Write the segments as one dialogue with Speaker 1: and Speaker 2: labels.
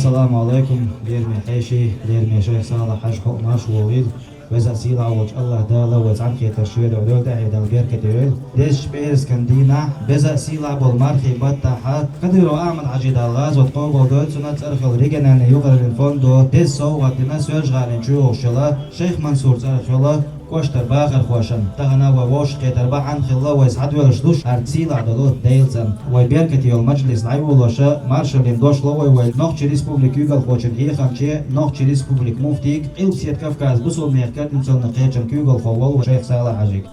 Speaker 1: السلام عليكم ليرمي حيشي ليرمي شيخ صالح حج حق ماش ووليد وزا سيلا عوج الله دالا وزعم كي تشويد عدول داعي دال بيركة ديول ديش بيرس كندينا بزا سيلا بالمارخي بطاحات قدروا اعمل عجيد الغاز وتقوبوا دول سنة ارخل ريجنا يغر الفندو ديس سو ودنا سوج غالين شو شلا شيخ منصور ارخلا كوشتر باخر خوشن تغنا ووش كيتر بحن خلا ويسعد ولشدوش ارتسيل عدلوت ديلزن وبيركة يول مجلس العيولوشا مارشال دوش لوي ونوخش ريسبوبليك يوغل خوشن هي خمشي نوخش ريسبوبليك مفتيك قلبسيت كفكاز بصول ميركات نسل نقيتشن كيوغل خوال وشيخ صالح عجيك.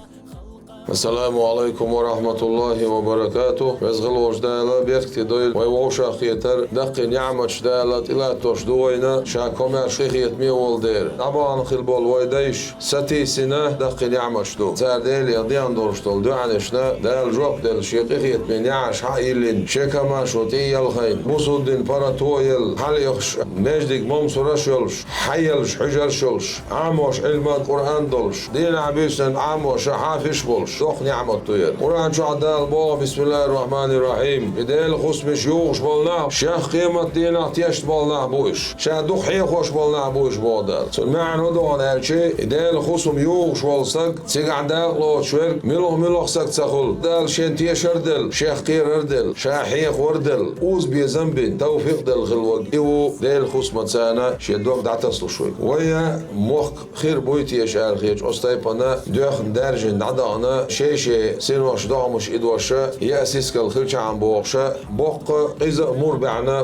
Speaker 2: السلام عليكم ورحمة الله وبركاته. وزغل وجدالا بيركتي دويل ويوشا خيتر دقي نعمش دالت إلا توش دوينا شاكومر شيخيت ميول دير طبعا خلبول ويديش ستي سنة دقي نعمش دو زار ديل يضيان دورشتول دوعنشنا دال جوب ديل شيخيت من يعش حايلين شيكما شوتي الخين بوسودين باراتويل حاليخش نجدك ممسورش يلش حيلش حجر شلش عاموش علم القرآن دولش دين عبيسن عاموش حافش بولش دوخ نعمة طير قرآن شعدال بو بسم الله الرحمن الرحيم إدال خصم شيوخش بالنا شيخ قيمة دينا تيشت بالنا بوش شا دوخ حيخوش بالنا بوش بودال سمعن هدوان هالشي إدال خصم يوخش والسق سيقع دال لو شوير ملوخ سق تسخل دال شين تيشر دل شيخ قير اردل شا حيخ وردل اوز بيزنبين توفيق دل خلوق إيو دال خصم تسانا شي دوخ دعتصل شوي ويا موخ خير بويتي يشعر خيج أستيبنا دوخ درجن دعدانا شيء سنوش دامش إدوشة يأسس كل عن بوقشة بوق إذا مربعنا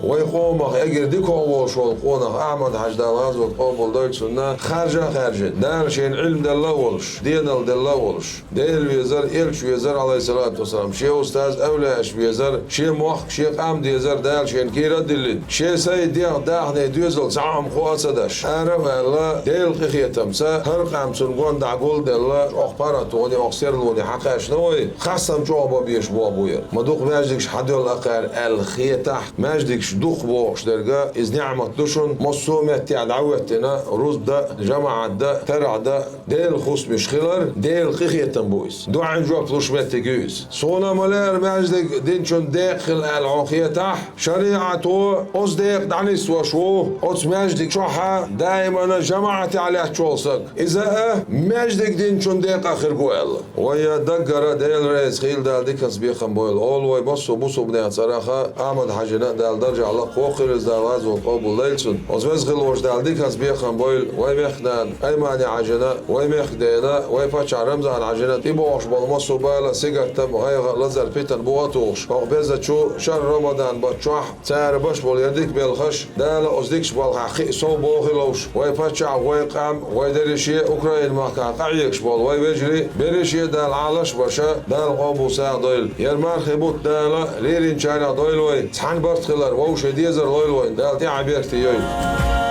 Speaker 2: ويقوم أجر ديكو وشول قونا أحمد حجد الغاز وقوم دايتسنا خارجة دار شيء علم دلولش دين دلولش ديل ويزر إلش ويزر عليه الصلاة والسلام شيء أستاذ أولاش ويزر شيء موخ شيء قام ديزر دار شيء كيرا دلين شيء سيد داخل دوزل سعام خواسدش أعرف الله ديل قخيتم سا هر قام سنقون دعقول دلا أخبارات وني أكثر لوني حقاش نوي خاصم جوابا بيش بوابوير مدوق ماجدكش حدول أقار الخيتح ماجدكش دوق بوش درجة إز نعمة دوشن مصومت دعوتنا روز دا جماعة دا ترع دا ديل خص مش خلر ديل قخيتم بويس دو عن جواب لوش متجوز صونا ملار ماجدك دينشون داخل العقيتح شريعته أصدق دعنيس وشو أص ماجدك شوحة دائما جماعة على تشوسك إذا ماجدك دينشون داق آخر بويل ويا دقرة ديل رئيس خيل دال ديكنس بيخم بويل أول وي بصو بنيات صراحة أحمد حاجنا دال درجة على قوخرز دال غاز وقابل ليلسون وزوز خلوش دال ديكنس بيخم بويل وي مخدان أيماني عجنا وي مخدينا وي باتشع رمزة عن عجنا تيبوش بالمصو بالا سيجار تم هاي لزر بيتن بواتوش وقبزة شو شهر رمضان باتشوح سعر باش بول يديك بالخش دال أصديكش بالحقيق صو بوخلوش وي باتشع وي قام وي دريشي أوكراين ماكا قعيكش بول وي بيجري بريشي دال عالش باشا دال قابو ساعة دويل يرمان خيبوت دالا ليرين شانا دويل وي تحن برت خلر ووش ديزر دويل وي دال تي عبيرتي يوي